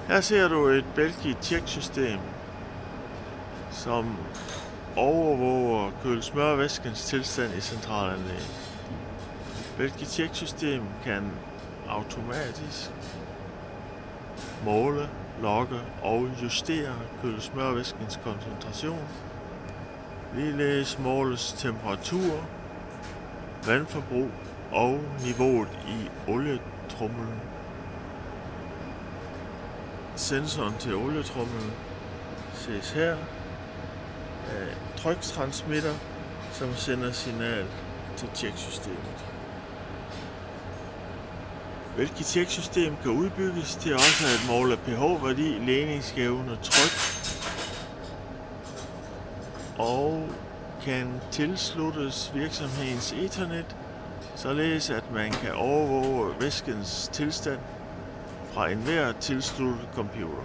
Her ser du et Belgi-Check-system, som overvåger køle-smørvæskens tilstand i centralanlægget. Belgi-Check-system kan automatisk måle, logge og justere køle-smørvæskens koncentration. Ligeledes måles temperatur, vandforbrug og niveauet i olietromlen. Sensoren til olietromlen ses her af tryktransmitter, som sender signal til tjeksystemet. Hvilket tjeksystem kan udbygges til også at måle pH-værdi, ledningsevne, tryk og kan tilsluttes virksomhedens Ethernet, således at man kan overvåge væskens tilstand fra enhver tilsluttet computer.